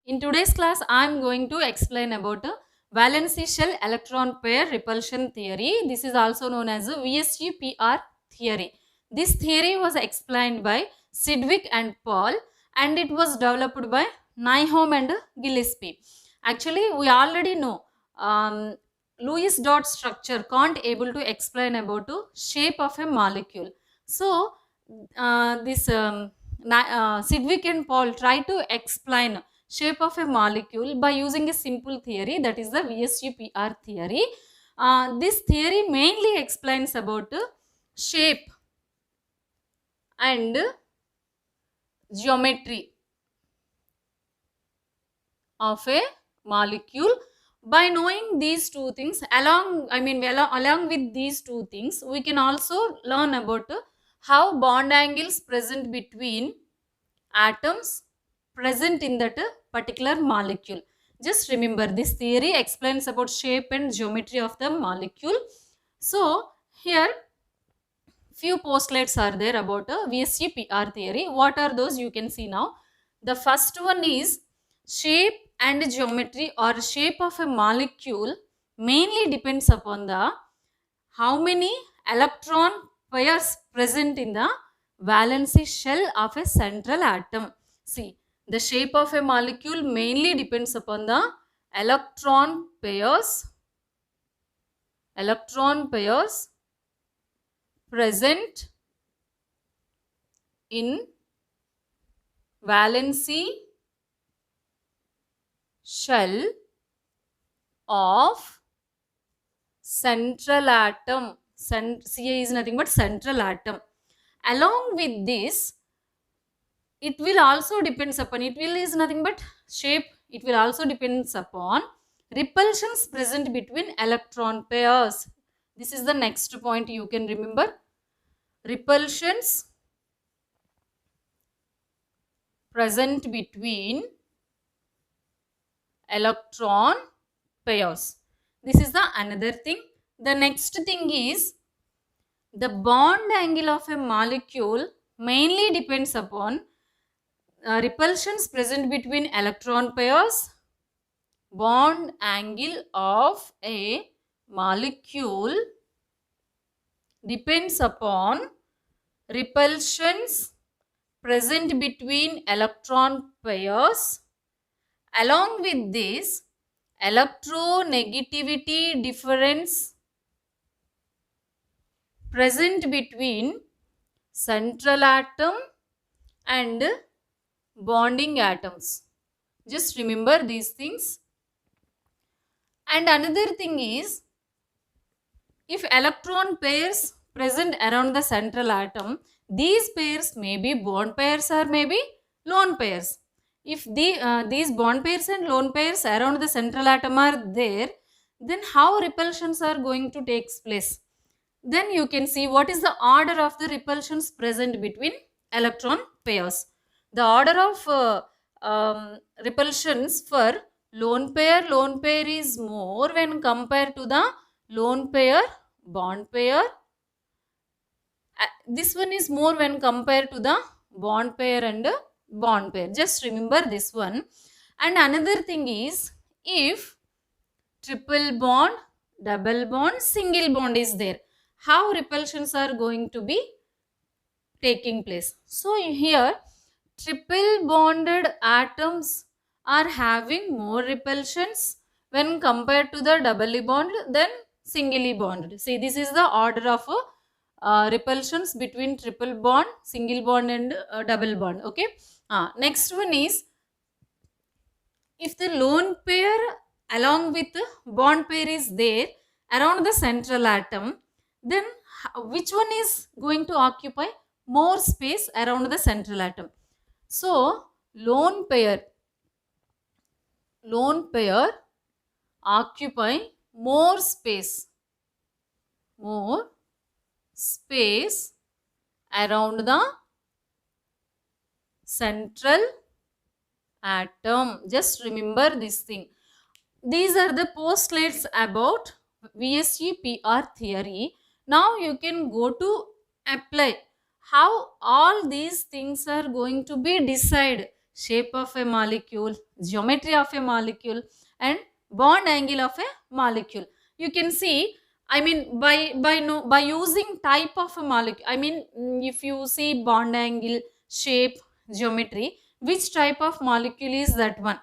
In today's class, I am going to explain about valency shell electron pair repulsion theory. This is also known as VSEPR theory. This theory was explained by Sidgwick and Paul, and it was developed by Nyholm and Gillespie. Actually, we already know Lewis dot structure can't able to explain about the shape of a molecule. So, Sidgwick and Paul try to explain shape of a molecule by using a simple theory, that is the VSEPR theory. This theory mainly explains about shape and geometry of a molecule. By knowing these two things, along with these two things, we can also learn about how bond angles present between atoms present in that particular molecule. Just remember, this theory explains about shape and geometry of the molecule. So here few postulates are there about VSEPR theory. What are those? You can see now. The first one is shape and geometry or shape of a molecule mainly depends upon the how many electron pairs present in the valency shell of a central atom. See, the shape of a molecule mainly depends upon the electron pairs present in valency shell of central atom. Ca is nothing but central atom. Along with this, it will also depends upon, it will is nothing but shape, it will also depends upon repulsions present between electron pairs. This is the next point you can remember. Repulsions present between electron pairs. This is the another thing. The next thing is the bond angle of a molecule mainly depends upon repulsions present between electron pairs. Bond angle of a molecule depends upon repulsions present between electron pairs. Along with this, electronegativity difference present between central atom and bonding atoms. Just remember these things. And another thing is, if electron pairs present around the central atom, these pairs may be bond pairs or may be lone pairs. If these bond pairs and lone pairs around the central atom are there, then how repulsions are going to take place? Then you can see what is the order of the repulsions present between electron pairs. The order of repulsions for lone pair is more when compared to the lone pair bond pair. This one is more when compared to the bond pair and bond pair. Just remember this one. And another thing is, if triple bond, double bond, single bond is there, how repulsions are going to be taking place? So here triple bonded atoms are having more repulsions when compared to the doubly bonded than singly bonded. See, this is the order of repulsions between triple bond, single bond and double bond. Okay. Next one is, if the lone pair along with the bond pair is there around the central atom, then which one is going to occupy more space around the central atom? So lone pair occupy more space around the central atom. Just remember this thing. These are the postulates about VSEPR theory. Now you can go to apply how all these things are going to be decided. shape of a molecule, geometry of a molecule, and bond angle of a molecule. You can see, I mean, by using type of a molecule, I mean, if you see bond angle, shape, geometry, which type of molecule is that one?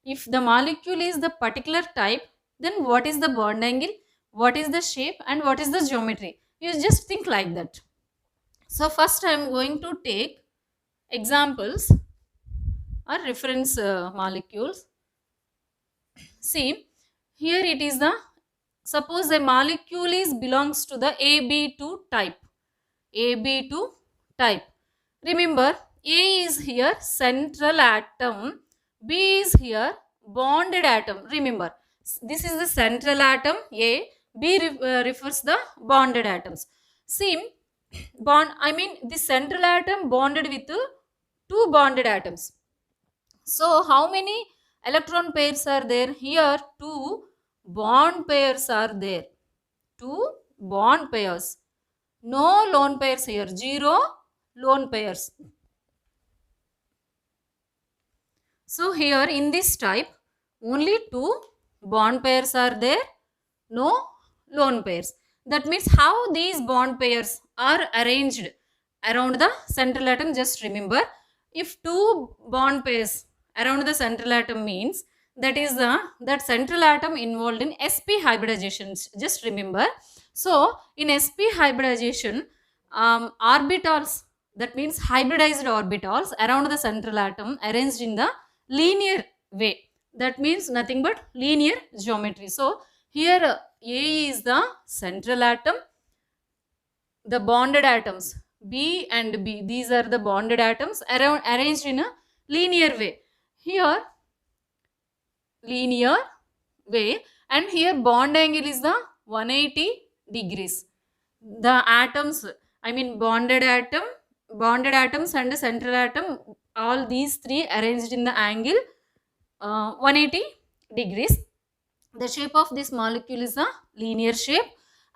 If the molecule is the particular type, then what is the bond angle, what is the shape, and what is the geometry? You just think like that. So first I am going to take examples or reference molecules. See, here it is the, suppose a molecule is belongs to the AB2 type. AB2 type. Remember, A is here central atom, B is here bonded atom. Remember, this is the central atom A, B refers the bonded atoms. See, I mean the central atom bonded with two bonded atoms. So how many electron pairs are there? Here two bond pairs are there. Two bond pairs. No lone pairs here. Zero lone pairs. So here in this type only two bond pairs are there. No lone pairs. That means how these bond pairs are arranged around the central atom. Just remember, if two bond pairs around the central atom means that is the that central atom involved in sp hybridizations. Just remember. So in sp hybridization, orbitals, that means hybridized orbitals around the central atom arranged in the linear way. That means nothing but linear geometry. So here A is the central atom, the bonded atoms B and B, these are the bonded atoms arranged in a linear way. Here linear way, and here bond angle is the 180 degrees. The atoms, I mean bonded atoms and central atom, all these three arranged in the angle 180 degrees. The shape of this molecule is a linear shape,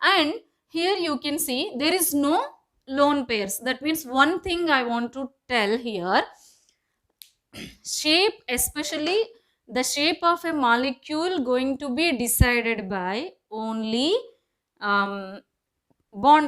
and here you can see there is no lone pairs. That means one thing I want to tell here, shape, especially the shape of a molecule going to be decided by only bond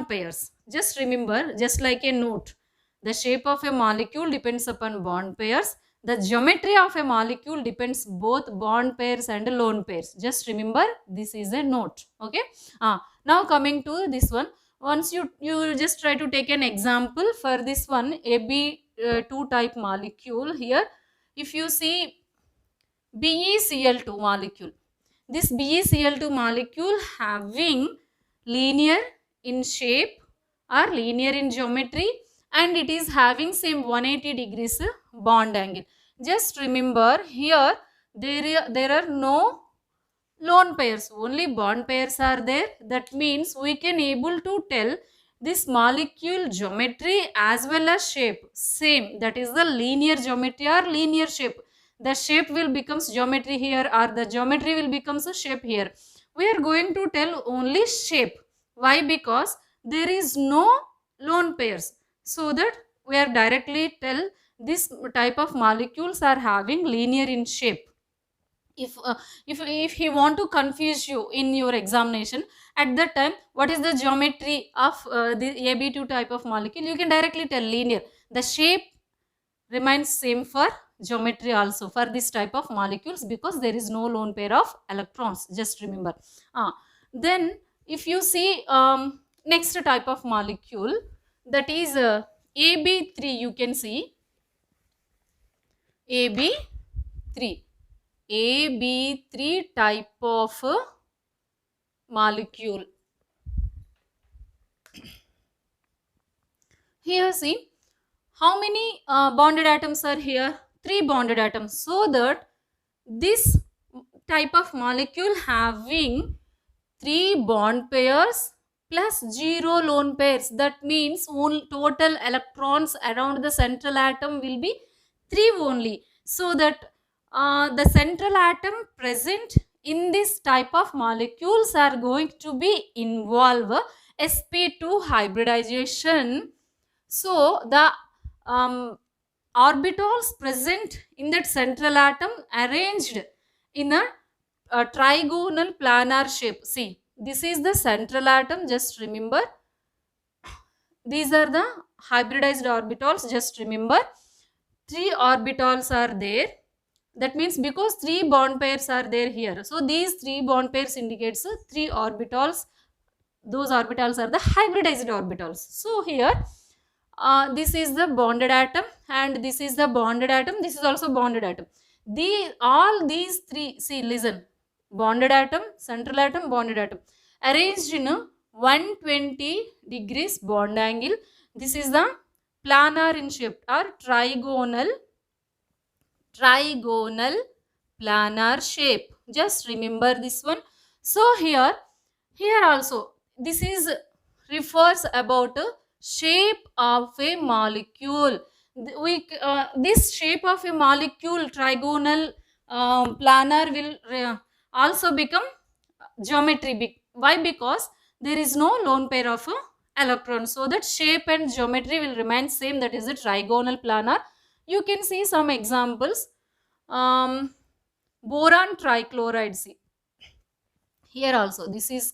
pairs. Just remember, just like a note, the shape of a molecule depends upon bond pairs. The geometry of a molecule depends both bond pairs and lone pairs. Just remember, this is a note. Okay. Now coming to this one, once you just try to take an example for this one AB2 type molecule. Here if you see BeCl2 molecule, this BeCl2 molecule having linear in shape or linear in geometry, and it is having same 180 degrees bond angle. Just remember, here there are no lone pairs, only bond pairs are there. That means we can able to tell this molecule geometry as well as shape same, that is the linear geometry or linear shape. The shape will becomes geometry here, or the geometry will becomes a shape here. We are going to tell only shape. Why? Because there is no lone pairs, so that we are directly tell this type of molecules are having linear in shape. If he want to confuse you in your examination, at that time what is the geometry of the AB2 type of molecule, you can directly tell linear. The shape remains same for geometry also for this type of molecules, because there is no lone pair of electrons. Just remember. Then if you see next type of molecule, that is AB3, you can see AB3 type of molecule. Here see how many bonded atoms are here? 3 bonded atoms. So that this type of molecule having 3 bond pairs plus 0 lone pairs. That means total electrons around the central atom will be 3 only. So that the central atom present in this type of molecules are going to be involve sp2 hybridization. So the orbitals present in that central atom arranged in a trigonal planar shape. See, this is the central atom. Just remember, these are the hybridized orbitals. Just remember, three orbitals are there. That means because three bond pairs are there here, so these three bond pairs indicates three orbitals. Those orbitals are the hybridized orbitals. So here this is the bonded atom and this is the bonded atom, this is also bonded atom. All these three, see, listen, bonded atom, central atom, bonded atom arranged in a 120 degrees bond angle. This is the planar in shape or trigonal planar shape. Just remember this one. So here also this is refers about a shape of a molecule. This shape of a molecule, trigonal planar, will also become geometry. Why? Because there is no lone pair of electrons, so that shape and geometry will remain same. That is a trigonal planar. You can see some examples. Boron trichloride. See, here also this is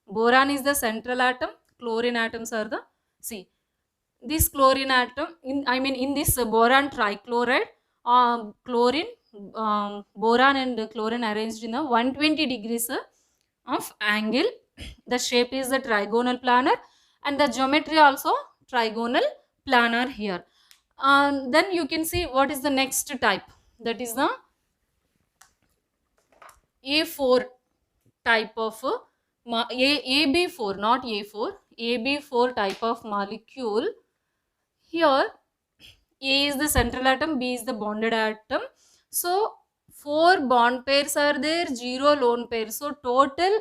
boron is the central atom, chlorine atoms are the, see, this chlorine atom in this boron trichloride, chlorine, boron and chlorine arranged in a 120 degrees of angle. The shape is the trigonal planar and the geometry also trigonal planar here. Then you can see what is the next type, that is the A4 type of AB4, not A4, AB4 type of molecule. Here A is the central atom, B is the bonded atom. So 4 bond pairs are there, 0 lone pairs. So total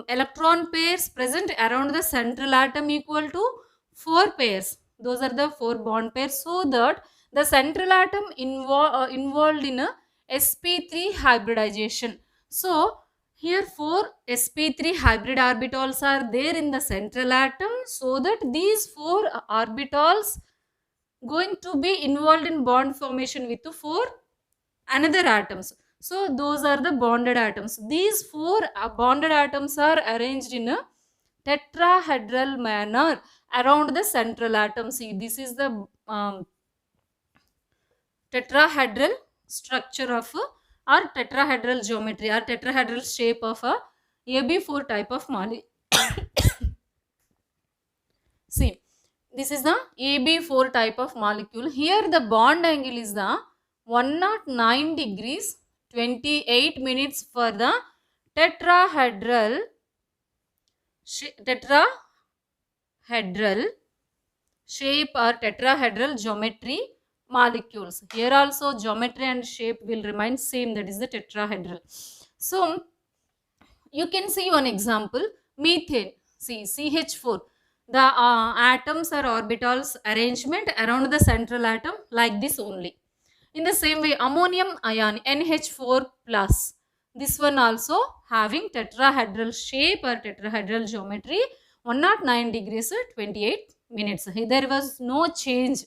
electron pairs present around the central atom equal to 4 pairs. Those are the 4 bond pairs. So that the central atom involved in a sp3 hybridization. So here 4 sp3 hybrid orbitals are there in the central atom, so that these 4 orbitals going to be involved in bond formation with 4 another atoms. So those are the bonded atoms. These 4 bonded atoms are arranged in a tetrahedral manner around the central atom. See, this is the tetrahedral structure of or tetrahedral geometry or tetrahedral shape of a AB4 type of molecule. See, this is the AB4 type of molecule. Here the bond angle is the 109 degrees 28 minutes for the tetrahedral shape or tetrahedral geometry molecules. Here also geometry and shape will remain same, that is the tetrahedral. So you can see one example, methane. See, CH4. The atoms or orbitals arrangement around the central atom like this only. In the same way, ammonium ion, NH4 plus. This one also having tetrahedral shape or tetrahedral geometry, 109 degrees 28 minutes. There was no change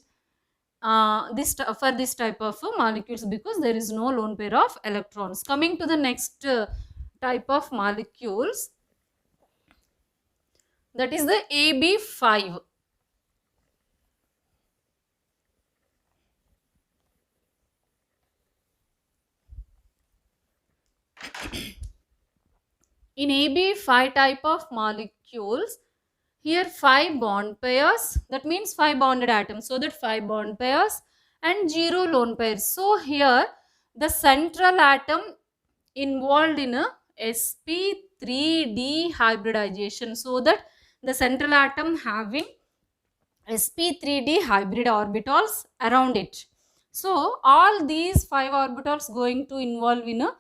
for this type of molecules because there is no lone pair of electrons. Coming to the next type of molecules, that is the AB5. In AB5 type of molecules, here 5 bond pairs, that means 5 bonded atoms, so that 5 bond pairs and 0 lone pairs. So here the central atom involved in a sp3d hybridization, so that the central atom having sp3d hybrid orbitals around it. So all these 5 orbitals going to involve in a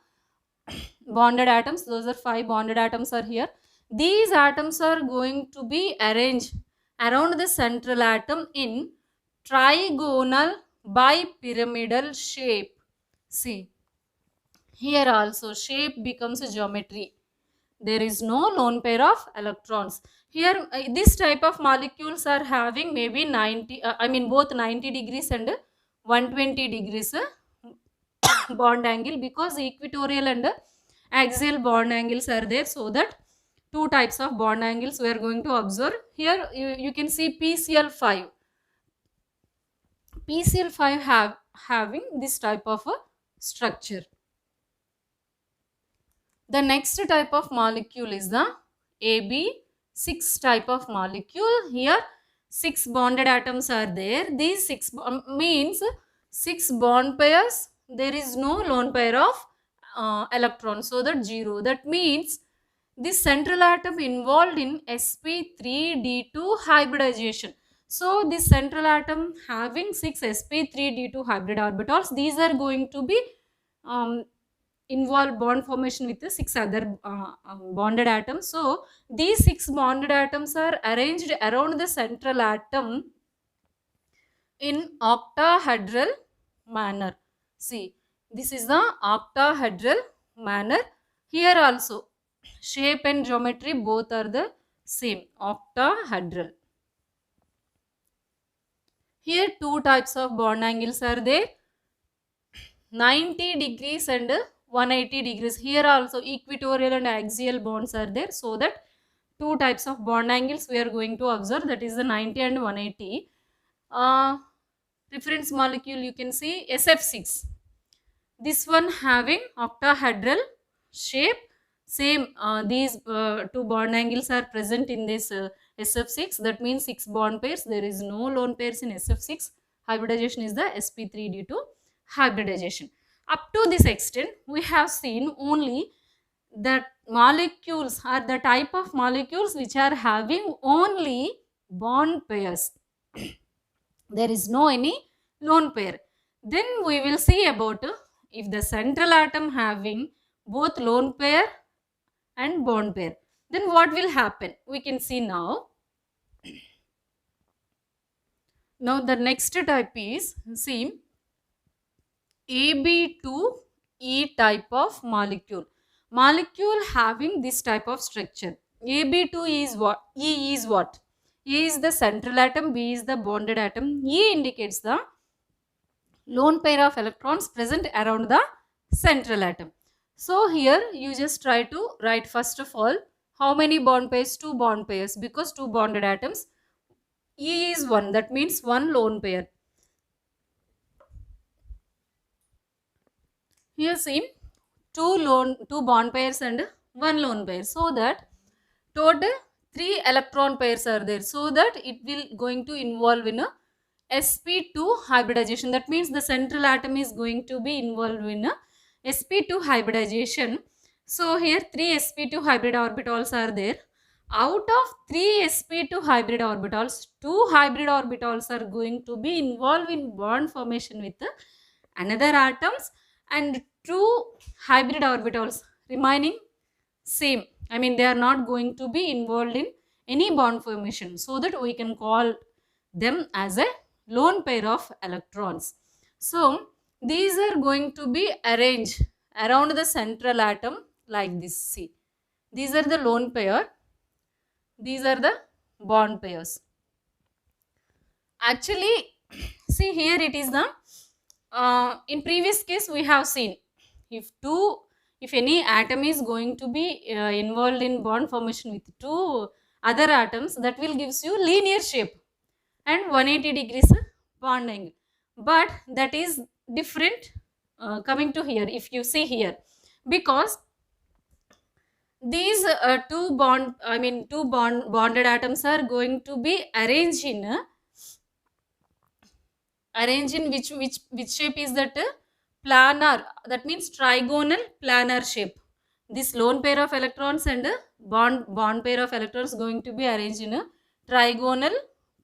bonded atoms. Those are 5 bonded atoms are here. These atoms are going to be arranged around the central atom in trigonal bipyramidal shape. See, here also shape becomes a geometry. There is no lone pair of electrons. Here this type of molecules are having maybe 90, both 90 degrees and 120 degrees bond angle, because equatorial and axial bond angles are there. So that two types of bond angles we are going to observe. Here you can see PCl5. PCl5 having this type of a structure. The next type of molecule is the AB6 type of molecule. Here 6 bonded atoms are there. These 6 means 6 bond pairs. There is no lone pair of electrons. So that 0. That means this central atom involved in sp3d2 hybridization. So this central atom having 6 sp3d2 hybrid orbitals. These are going to be involve bond formation with the 6 other bonded atoms. So these 6 bonded atoms are arranged around the central atom in octahedral manner. See, this is the octahedral manner. Here also shape and geometry both are the same, octahedral. Here two types of bond angles are there, 90 degrees and 180 degrees. Here also equatorial and axial bonds are there. So that two types of bond angles we are going to observe, that is the 90 and 180. Reference molecule you can see SF6. This one having octahedral shape. Same these two bond angles are present in this SF6. That means 6 bond pairs. There is no lone pairs in SF6. Hybridization is the sp3d2 hybridization. Up to this extent, we have seen only that molecules are the type of molecules which are having only bond pairs. There is no any lone pair. Then we will see about if the central atom having both lone pair and bond pair, then what will happen? We can see now. Now the next type is, see, AB2E type of molecule. Molecule having this type of structure. AB2 is what? E is what? E is the central atom, B is the bonded atom. E indicates the lone pair of electrons present around the central atom. So here you just try to write first of all how many bond pairs? 2 bond pairs, because 2 bonded atoms. E is 1, that means 1 lone pair. Here see 2 bond pairs and 1 lone pair. So that total 3 electron pairs are there. So that it will going to involve in a sp2 hybridization. That means the central atom is going to be involved in a sp2 hybridization. So here 3 sp2 hybrid orbitals are there. Out of 3 sp2 hybrid orbitals, 2 hybrid orbitals are going to be involved in bond formation with another atoms, and 2 hybrid orbitals remaining same. I mean, they are not going to be involved in any bond formation. So that we can call them as a lone pair of electrons. So these are going to be arranged around the central atom like this. See, these are the lone pair, these are the bond pairs. Actually, see here it is the in previous case we have seen if any atom is going to be involved in bond formation with 2 other atoms, that will gives you linear shape and 180 degrees bond angle. But that is different coming to here, if you see here, because these two bonded atoms are going to be arranged in which shape is that? Planar. That means trigonal planar shape. This lone pair of electrons and bond pair of electrons going to be arranged in a trigonal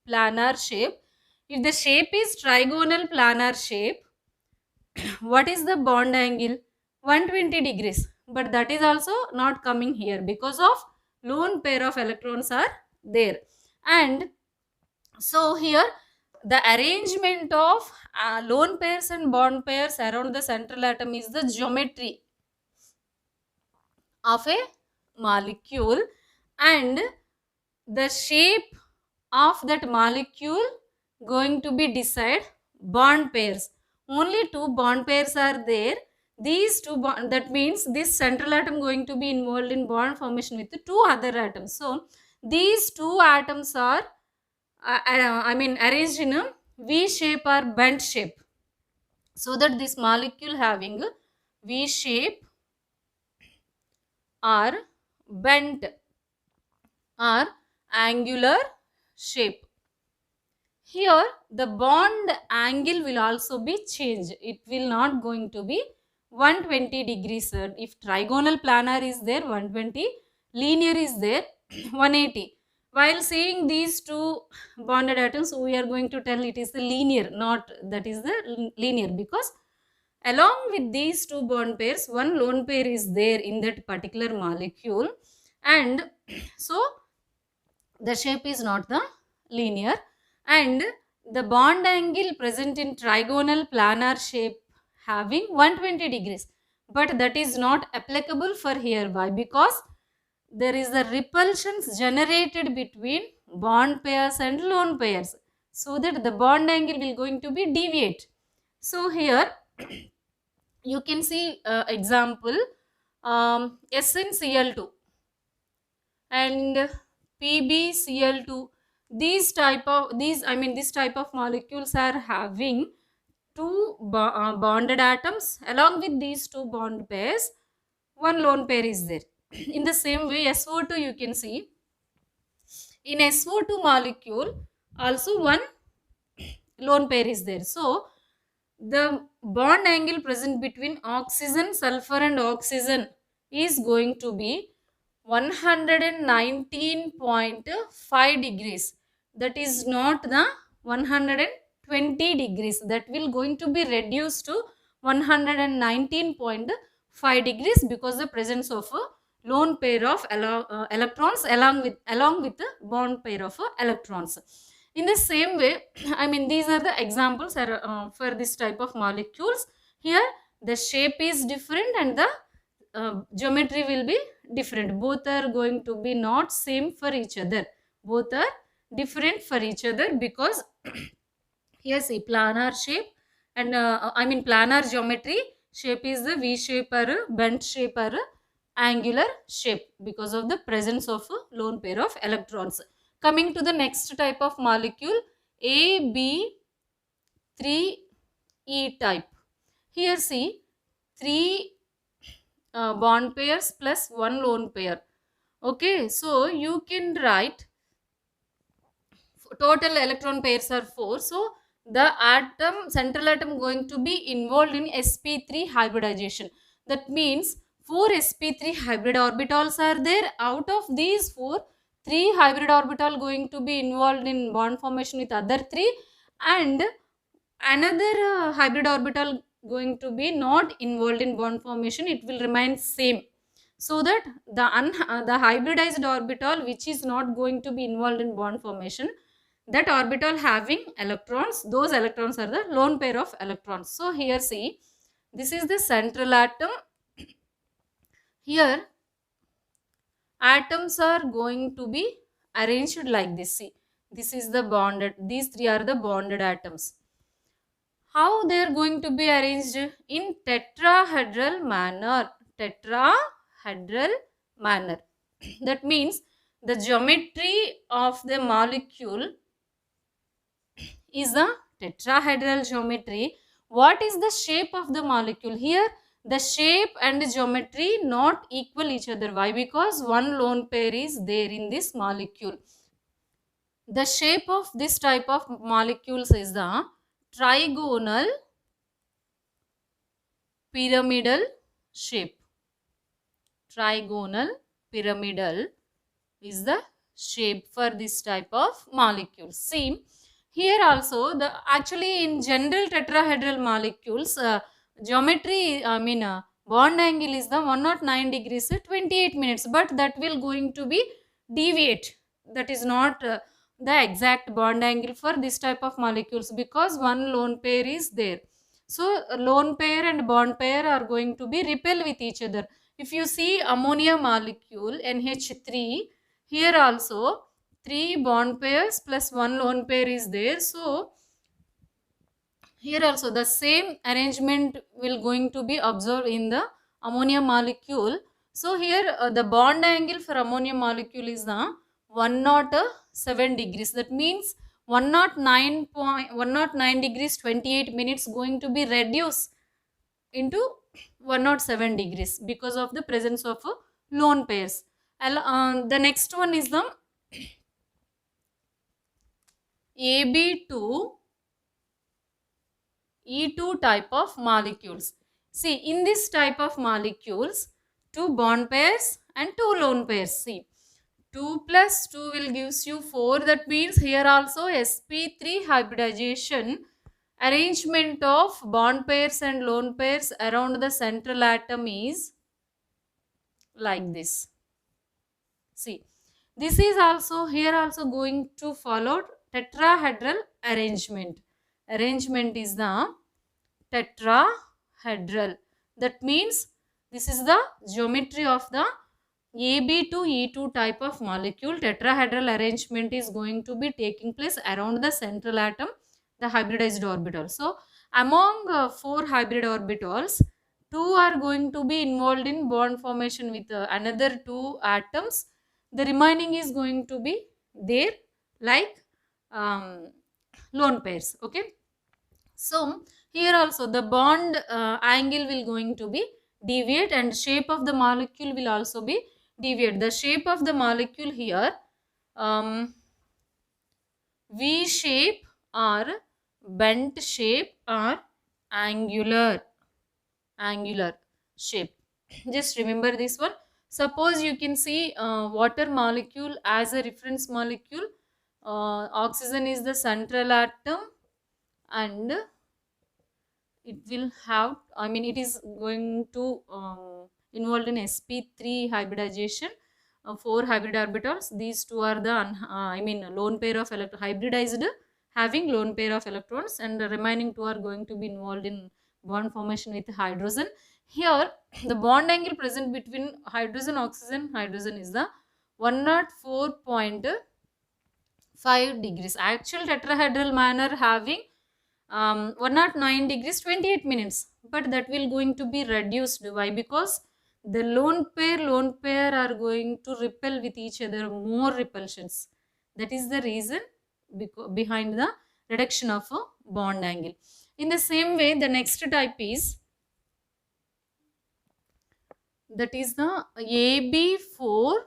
planar shape. If the shape is trigonal planar shape, what is the bond angle? 120 degrees. But that is also not coming here because of lone pair of electrons are there. And so here the arrangement of lone pairs and bond pairs around the central atom is the geometry of a molecule, and the shape of that molecule going to be decided bond pairs. Only two bond pairs are there. These two bond, that means this central atom going to be involved in bond formation with the two other atoms. So these two atoms are arranged in a V shape or bent shape, so that this molecule having V shape or bent or angular shape. Here the bond angle will also be changed. It will not going to be 120 degrees. If trigonal planar is there, 120, linear is there, 180. While seeing these two bonded atoms, we are going to tell it is the linear, not that is the linear, because along with these two bond pairs, one lone pair is there in that particular molecule, and so the shape is not the linear, and the bond angle present in trigonal planar shape having 120 degrees, but that is not applicable for here. Why? Because there is the repulsions generated between bond pairs and lone pairs, so that the bond angle will going to be deviate. So here you can see example, SnCl2 and PbCl2. This type of molecules are having two bonded atoms. Along with these two bond pairs, one lone pair is there. In the same way, SO2 you can see, in SO2 molecule also one lone pair is there. So the bond angle present between oxygen, sulfur and oxygen is going to be 119.5 degrees. That is not the 120 degrees. That will going to be reduced to 119.5 degrees because the presence of a lone pair of electrons along with the bond pair of electrons. In the same way, these are the examples for this type of molecules. Here the shape is different and the geometry will be different. Both are going to be not same for each other. Both are different for each other because here see planar shape and planar geometry shape is the V shape or bent shape or angular shape because of the presence of a lone pair of electrons. Coming to the next type of molecule, AB3E type. Here see 3 bond pairs plus 1 lone pair. Okay, so you can write total electron pairs are 4. So the central atom going to be involved in sp3 hybridization. That means 4 sp3 hybrid orbitals are there. Out of these 4, 3 hybrid orbital going to be involved in bond formation with other 3, and another hybrid orbital going to be not involved in bond formation. It will remain same, so that the hybridized orbital which is not going to be involved in bond formation, that orbital having electrons, those electrons are the lone pair of electrons. So here see, this is the central atom. Here atoms are going to be arranged like this. See, this is the bonded, these 3 are the bonded atoms. How they are going to be arranged? In tetrahedral manner. Tetrahedral manner. That means the geometry of the molecule is a tetrahedral geometry. What is the shape of the molecule? Here the shape and the geometry not equal each other. Why? Because one lone pair is there in this molecule. The shape of this type of molecules is the trigonal pyramidal shape. Trigonal pyramidal is the shape for this type of molecules. See, here also the actually in general tetrahedral molecules geometry bond angle is the 109 degrees 28 minutes, but that will going to be deviate. That is not the exact bond angle for this type of molecules because one lone pair is there. So lone pair and bond pair are going to be repel with each other. If you see ammonia molecule NH3, here also 3 bond pairs plus 1 lone pair is there. So Here also the same arrangement will going to be observed in the ammonia molecule. So here the bond angle for ammonia molecule is the 107 degrees. That means 109 degrees 28 minutes going to be reduced into 107 degrees because of the presence of lone pairs. The next one is the AB2 E2 type of molecules. See, in this type of molecules, two bond pairs and two lone pairs. See, 2 plus 2 will gives you 4. That means here also sp3 hybridization, arrangement of bond pairs and lone pairs around the central atom is like this. See, this is also here also going to follow tetrahedral arrangement. Arrangement is the tetrahedral. That means this is the geometry of the AB to E2 type of molecule. Tetrahedral arrangement is going to be taking place around the central atom, the hybridized orbital. So, among 4 hybrid orbitals, 2 are going to be involved in bond formation with another 2 atoms. The remaining is going to be there like lone pairs. Okay. So, here also the bond angle will going to be deviate and shape of the molecule will also be deviate. The shape of the molecule here V shape or bent shape or angular shape. Just remember this one. Suppose you can see water molecule as a reference molecule. Oxygen is the central atom and it will have, I mean, it is going to involved in sp3 hybridization, 4 hybrid orbitals. These two are the lone pair of hybridized, having lone pair of electrons, and the remaining 2 are going to be involved in bond formation with hydrogen. Here the bond angle present between hydrogen is the 104.5 degrees. Actual tetrahedral manner having 109 degrees 28 minutes, but that will going to be reduced. Why? Because the lone pair are going to repel with each other, more repulsions. That is the reason behind the reduction of a bond angle. In the same way, the next type is that is the AB4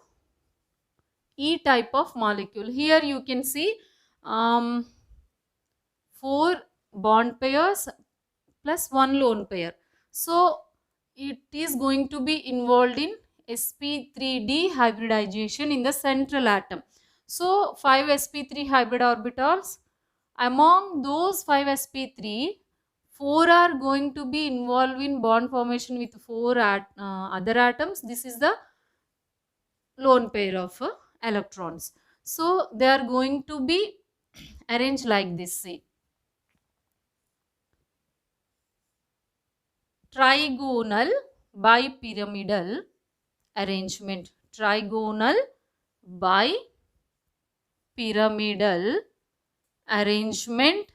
E type of molecule. Here you can see 4 bond pairs plus 1 lone pair. So, it is going to be involved in sp3d hybridization in the central atom. So, 5 sp3 hybrid orbitals. Among those 5 sp3, 4 are going to be involved in bond formation with 4 other atoms. This is the lone pair of electrons. So, they are going to be arranged like this. See, trigonal bipyramidal arrangement. Trigonal bipyramidal arrangement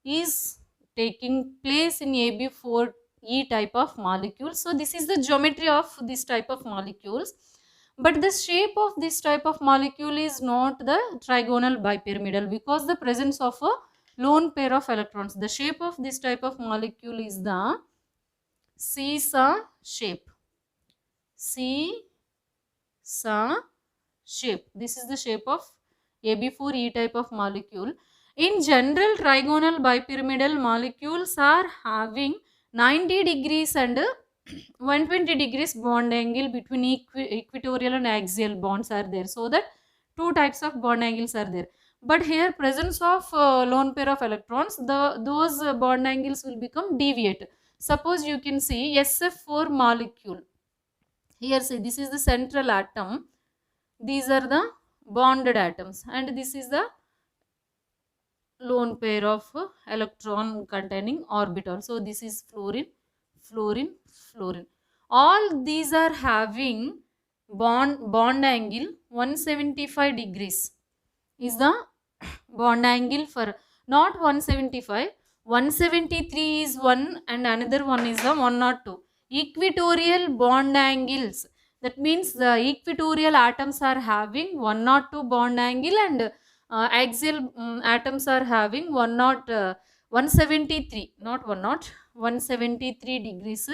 is taking place in AB4E type of molecules. So, this is the geometry of this type of molecules. But the shape of this type of molecule is not the trigonal bipyramidal because the presence of a lone pair of electrons. The shape of this type of molecule is the seesaw shape. Seesaw shape. This is the shape of AB4E type of molecule. In general, trigonal bipyramidal molecules are having 90 degrees and 120 degrees bond angle between equatorial and axial bonds are there. So that 2 types of bond angles are there. But here presence of lone pair of electrons, those bond angles will become deviate. Suppose you can see SF4 molecule. Here say this is the central atom. These are the bonded atoms and this is the lone pair of electron containing orbital. So this is fluorine. All these are having bond angle 175 degrees is the bond angle for not 175, 173 is 1 and another one is the 102. Equatorial bond angles, that means the equatorial atoms are having 102 bond angle and axial atoms are having 173, not 173 degrees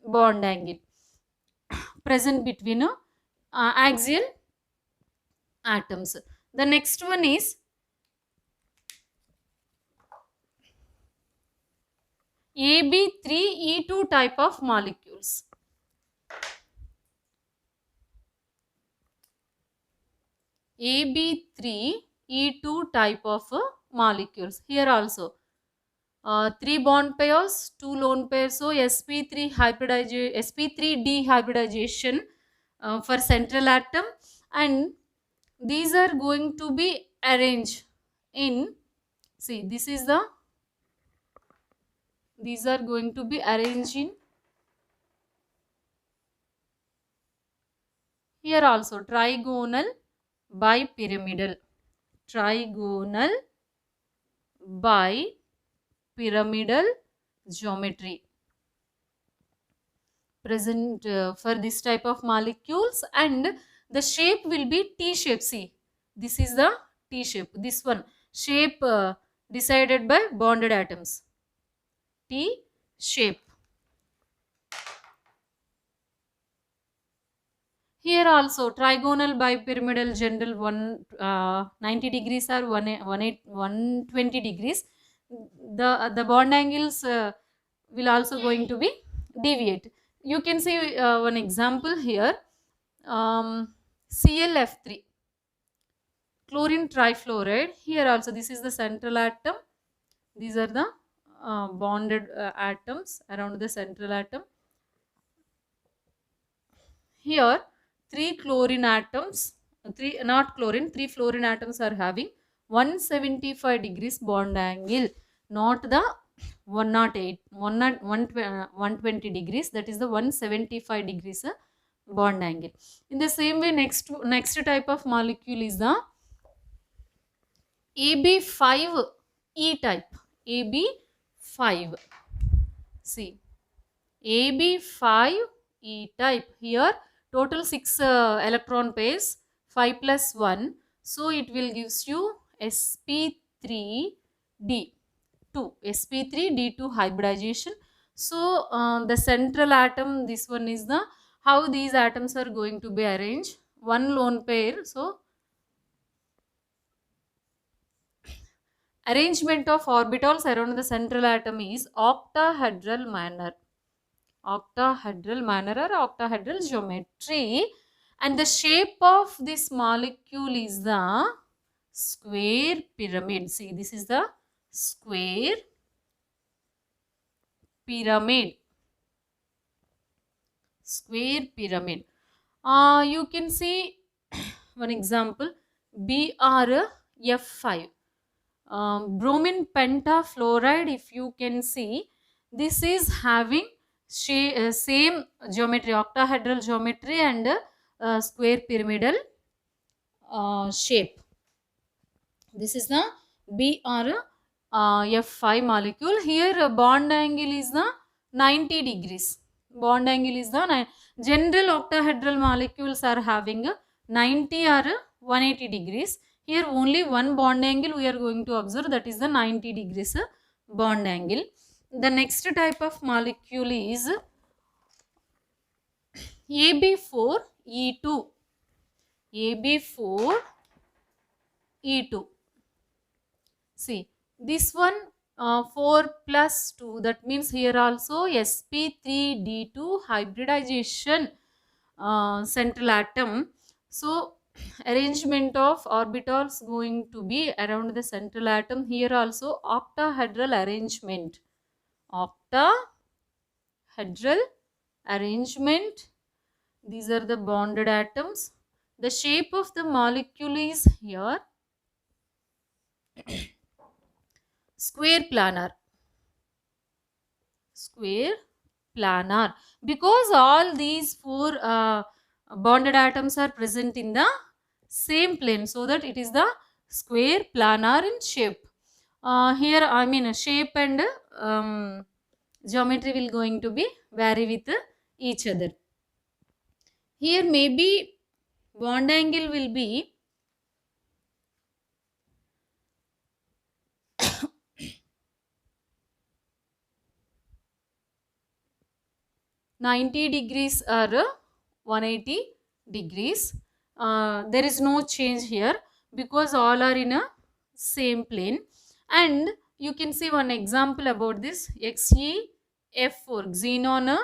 bond angle present between axial atoms. The next one is AB3E2 type of molecules. AB3E2 type of molecules. Here also 3 bond pairs, 2 lone pairs. So sp3 dehybridization for central atom, and these are going to be arranged in, see, these are going to be arranged in here also trigonal bipyramidal, trigonal bipyramidal geometry present for this type of molecules, and the shape will be T shape. See, this is the T shape, this one shape decided by bonded atoms, T shape. Here also trigonal bipyramidal general 90 degrees or 120 degrees. The bond angles will also going to be deviate. You can see one example here. ClF3, chlorine trifluoride. Here also this is the central atom. These are the bonded atoms around the central atom. Here 3 chlorine atoms, 3 fluorine atoms are having 175 degrees bond angle, not the 108, 120 degrees, that is the 175 degrees bond angle. In the same way, next type of molecule is the AB5E type. AB5. See, AB5E type. Here total 6 electron pairs, 5 plus 1. So it will gives you sp3d2, sp3d2 hybridization. So the central atom, this one is the how these atoms are going to be arranged. One lone pair. So arrangement of orbitals around the central atom is octahedral manner. Octahedral manner or octahedral geometry, and the shape of this molecule is the square pyramid. See, this is the square pyramid. Square pyramid. You can see one example, BrF5. Bromine pentafluoride, if you can see, this is having same geometry, octahedral geometry and square pyramidal shape. This is the BrF5 molecule. Here bond angle is the 90 degrees. Bond angle is the general octahedral molecules are having 90 or 180 degrees. Here only one bond angle we are going to observe, that is the 90 degrees bond angle. The next type of molecule is AB4E2. AB4E2. See, this one 4 plus 2, that means here also sp3d2 hybridization central atom. So arrangement of orbitals going to be around the central atom. Here also octahedral arrangement. Octahedral arrangement. These are the bonded atoms. The shape of the molecule is here square planar. Square planar, because all these 4 bonded atoms are present in the same plane, so that it is the square planar in shape. Here I mean shape and geometry will going to be vary with each other. Here maybe bond angle will be 90 degrees or 180 degrees. There is no change here because all are in a same plane. And you can see one example about this XeF4 xenon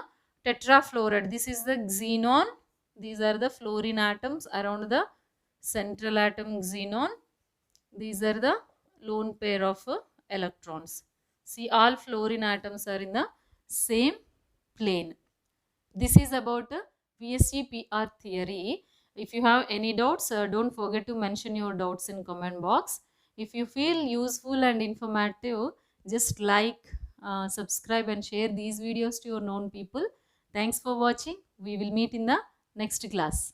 tetrafluoride. This is the xenon. These are the fluorine atoms around the central atom xenon. These are the lone pair of electrons. See, all fluorine atoms are in the same plane. This is about VSEPR theory. If you have any doubts, don't forget to mention your doubts in comment box. If you feel useful and informative, just like, subscribe and share these videos to your known people. Thanks for watching. We will meet in the next class.